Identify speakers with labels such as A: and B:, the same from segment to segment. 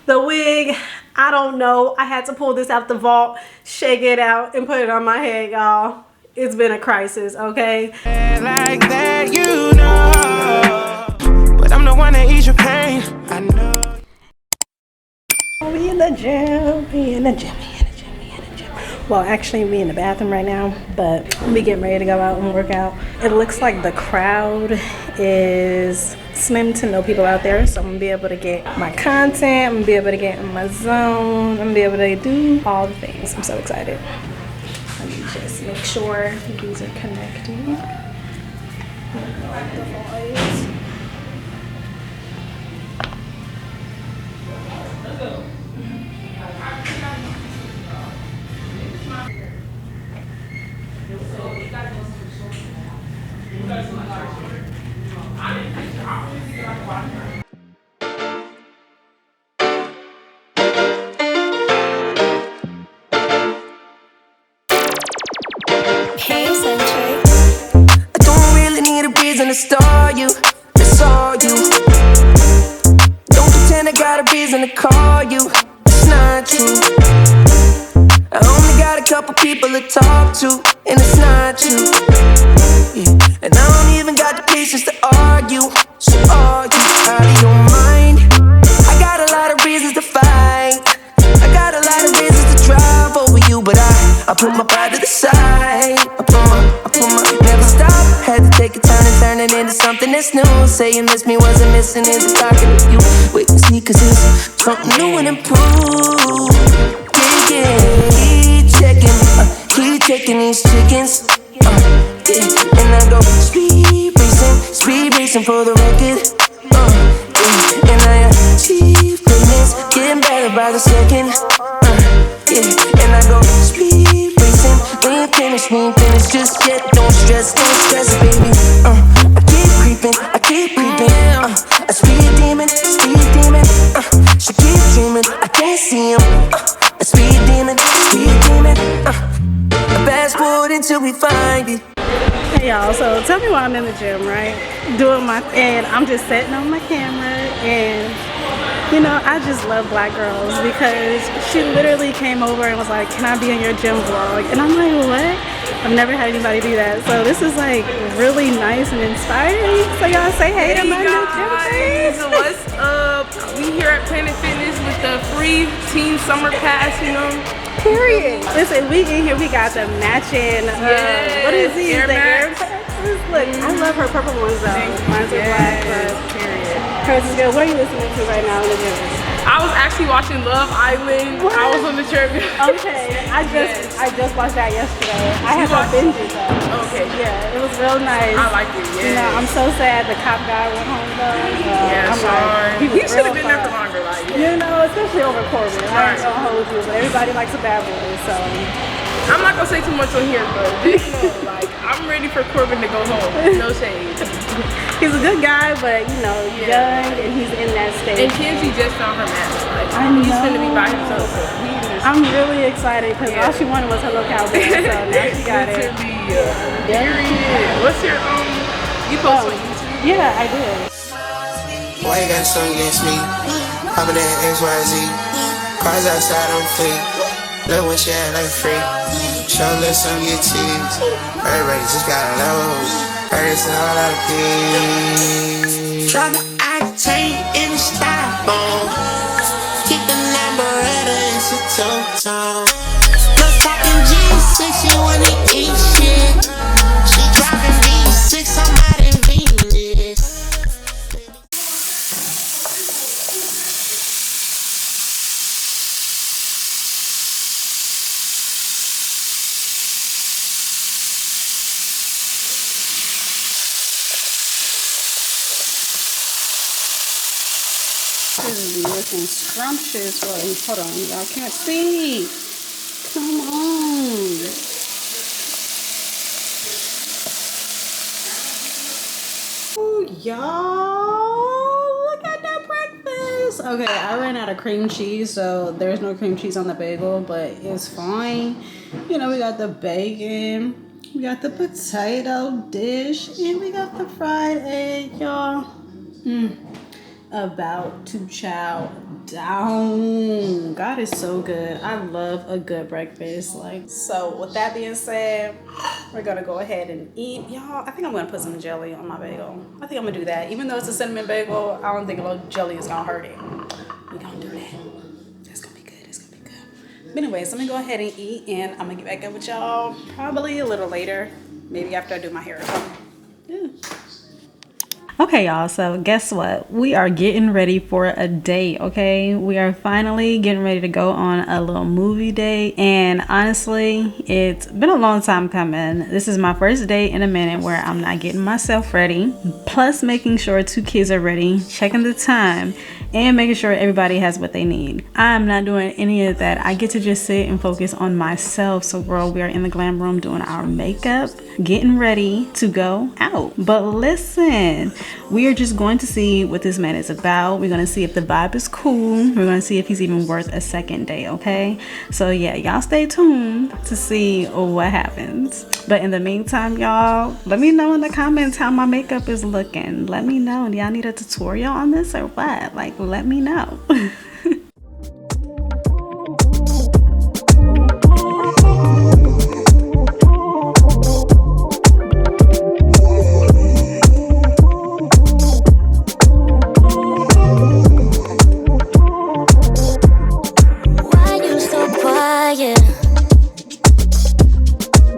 A: The wig, I don't know. I had to pull this out the vault, shake it out, and put it on my head, y'all. It's been a crisis, okay?
B: Like that, you know. But I'm the one that ease your pain. I know.
A: We in the gym, we in the gym. Well, actually, we in the bathroom right now, but we getting ready to go out and work out. It looks like the crowd is slim to no people out there, so I'm gonna be able to get my content, I'm gonna be able to get in my zone, I'm gonna be able to do all the things. I'm so excited. Let me just make sure these are connecting. The voice.
B: I don't really need a reason to start you. It's all you. Don't pretend I got a reason to call you. It's not true. I only got a couple people to talk to, and it's not you. Yeah. And I don't even got the patience to argue. So argue out of your mind. I got a lot of reasons to fight. I got a lot of reasons to drive over you, but I put my pride to the side. I put my never stop. Had to take a turn and turn it into something that's new. Saying miss me wasn't missing is talking to you. Wait and see, cause it's something new and improved. Yeah. Keep checking these chickens. Yeah. And I go speed racing for the record. Yeah. And I achieve greatness, getting better by the second. Yeah. And I go speed racing, we ain't finished just yet. Don't stress, baby. I keep creeping. A speed demon. She keep dreaming, I can't see him. A speed demon. Fast forward until we find it.
A: Hey y'all, so tell me why I'm in the gym, right? And I'm just setting on my camera, and you know, I just love black girls because she literally came over and was like, can I be in your gym vlog? And I'm like, what? I've never had anybody do that. So this is like really nice and inspiring. So y'all say hey to my new gym face.
C: What's up? We here at Planet Fitness with the free teen summer pass, you know.
A: Period. Listen, we in here, we got the matching, what is these?
C: Air Max.
A: Look, I love her purple ones though. Mine's are black, but
C: period.
A: hers is good. What are you listening to right now in the gym?
C: I was actually watching Love Island.
A: What?
C: I was on the trip.
A: Okay, I just watched that yesterday. I have to binge it though.
C: Okay.
A: Yeah, it was real nice.
C: I like it, yeah.
A: You know, I'm so sad the cop guy went home though.
C: Yeah,
A: I'm
C: like, he should have been there for longer, like.
A: You know, especially over Corbin. I ain't gonna hold you, but everybody likes a bad boy, so.
C: I'm not gonna say too much on here, but just know, like, I'm ready for Corbin to go home. No shade.
A: He's a good guy, but you know, young, and he's in that stage.
C: And Kenzie just found her match. Like,
A: I know.
C: He's gonna be by himself. So
A: I'm really excited because all she wanted was her little cowboy, so now she got it.
C: Period. What's your you post on YouTube?
A: Yeah, I did.
D: Why you got something against me? Poppin' that XYZ. Cars outside on fleek. Look when she act like free. Show let some get teased. Everybody just got low. Heard it's all out of peace. Try to octane in the styrofoam. Keep the Lamboretta in some two-tone. Look talking G6, she wanna eat shit. She driving V6, I'm out in Venus.
A: This is looking scrumptious. Hold on, y'all can't see. Come on. Oh, y'all, look at that breakfast. Okay, I ran out of cream cheese, so there's no cream cheese on the bagel, but it's fine. You know, we got the bacon, we got the potato dish, and we got the fried egg, y'all. about to chow down. God is so good. I love a good breakfast. Like, so with that being said, we're gonna go ahead and eat. Y'all, I think I'm gonna put some jelly on my bagel. I think I'm gonna do that. Even though it's a cinnamon bagel, I don't think a little jelly is gonna hurt it. We're gonna do that. It's gonna be good. It's gonna be good. But anyways, let me go ahead and eat, and I'm gonna get back up with y'all probably a little later. Maybe after I do my hair or something. Yeah. Okay, y'all, so guess what? We are getting ready for a date, okay? We are finally getting ready to go on a little movie date, and honestly, it's been a long time coming. This is my first date in a minute where I'm not getting myself ready, plus making sure 2 kids are ready, checking the time, and making sure everybody has what they need. I'm not doing any of that. I get to just sit and focus on myself. So girl, we are in the glam room doing our makeup, getting ready to go out. But listen, we are just going to see what this man is about. We're going to see if the vibe is cool. We're going to see if he's even worth a second date, okay? So yeah, y'all stay tuned to see what happens. But in the meantime, y'all, let me know in the comments how my makeup is looking. Let me know. Do y'all need a tutorial on this or what? Like, let me know.
E: Why you so quiet?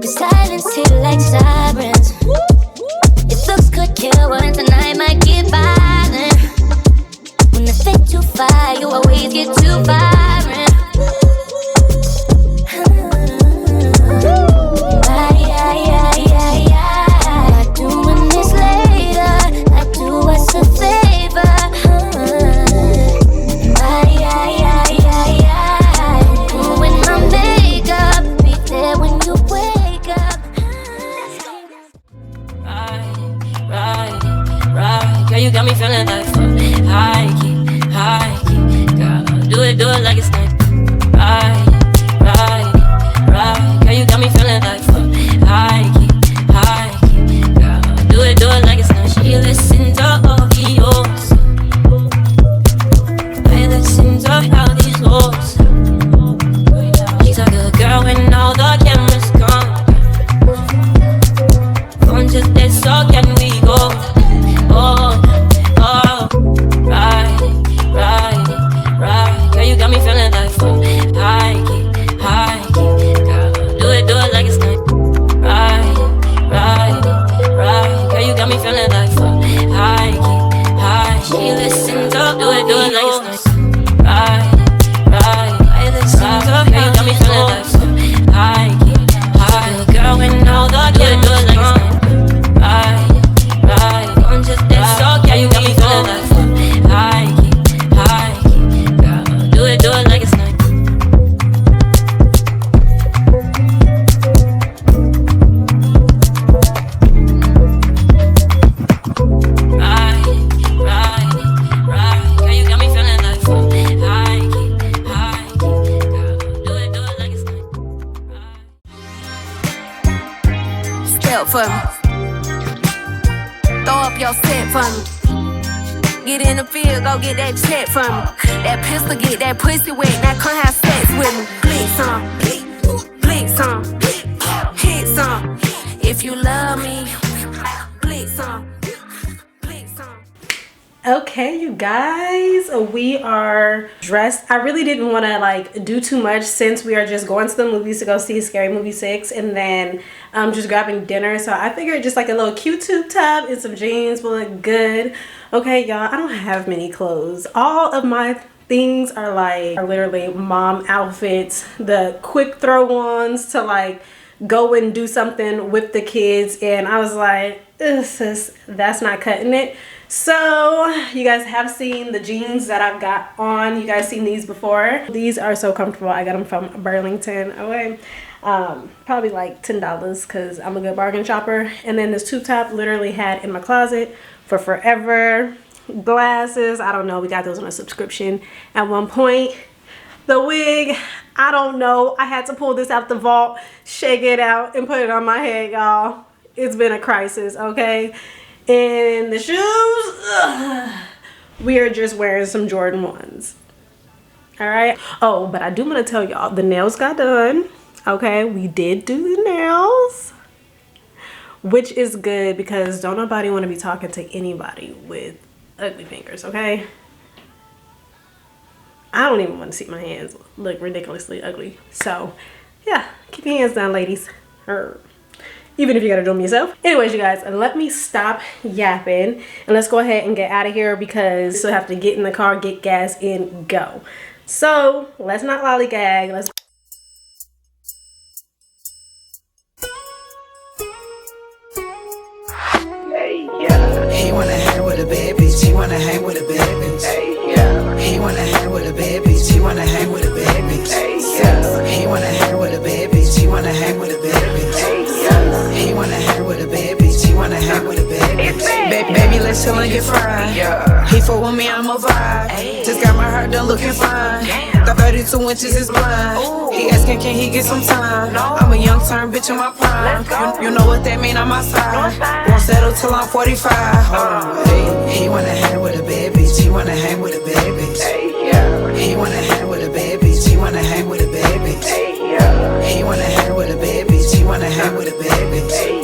E: The silence hit like sirens. It looks good, kill one tonight might get violent. When the fit too far, you always get too violent. Not doing this later. I do us a favor. Doing my makeup. Be there when you wake up. Right. Girl, you got me feeling like fuck. High key. Girl, do it like it's nice. Right. Girl, you got me feeling like fuck. High key. Girl, do it like it's nice. She listens to all the yours. I listen to how these hoes. She's a good girl when all the cameras gone. Phone just dead, so can we go? Oh, right. Girl, you got me feeling like fuck. High key. Girl, do it like it's nice. Right. Girl, you got me feeling like fuck. High key. She listens to do it like it's nice. Right. I listen to her, you got me feeling like fuck. High key. Girl, when all the do it like it's nice. Right. I'm just that so yeah, you got me feeling like fuck. High key. Girl, do it like it's nice. Right. Girl, you got me feeling like fuck. High key. Girl, do it like it's nice.
F: Step for me. Throw up your set for me. Get in the field, go get that check for me. That pistol get that pussy wet, now come have sex with me. Blink some, hit some. If you love me, blink some.
A: Okay, you guys, we are dressed. I really didn't want to like do too much since we are just going to the movies to go see Scary Movie 6 and then just grabbing dinner. So I figured just like a little cute tube top and some jeans will look good. Okay, y'all, I don't have many clothes. All of my things are literally mom outfits, the quick throw ones to like go and do something with the kids, and I was like, that's not cutting it. So you guys have seen the jeans that I've got on. You guys seen these before. These are so comfortable. I got them from Burlington. Okay, probably like $10 because I'm a good bargain shopper. And then this tube top literally had in my closet for forever. Glasses, I don't know, we got those on a subscription at one point. The wig, I don't know, I had to pull this out the vault, shake it out, and put it on my head, y'all. It's been a crisis, okay? And the shoes, We are just wearing some Jordan 1s. All right. Oh, but I do want to tell y'all, the nails got done. Okay, we did do the nails, which is good because don't nobody want to be talking to anybody with ugly fingers, okay? I don't even want to see my hands look ridiculously ugly. So, yeah, keep your hands down, ladies. Even if you gotta do them yourself. Anyways, you guys, let me stop yapping and let's go ahead and get out of here because we still have to get in the car, get gas, and go. So, let's not lollygag. Let's.
B: He wanna hang with a bad bitch, he wanna hang with a bad bitch. He wanna hang with a bad bitch, he wanna hang with a bad bitch. He wanna hang with a bad bitch, he wanna hang with a bad bitch. He wanna hang with a bad bitch, he wanna hang with a bad bitch. Baby, let's chill and get fried. He fuck with me, I'm a vibe. Just got my heart done looking fine. The 32 inches is blind. He asking, can he get some time? I'm a young turn bitch in my prime. You know what that mean on my side. Won't settle till I'm 45. Hold on, hey. He wanna hang with a bad bitch, he wanna hang with a bad bitch. He wanna hang with a bad bitch, he wanna hang with a bad bitch. He wanna hang with a bad bitch, he wanna hang with a bad bitch.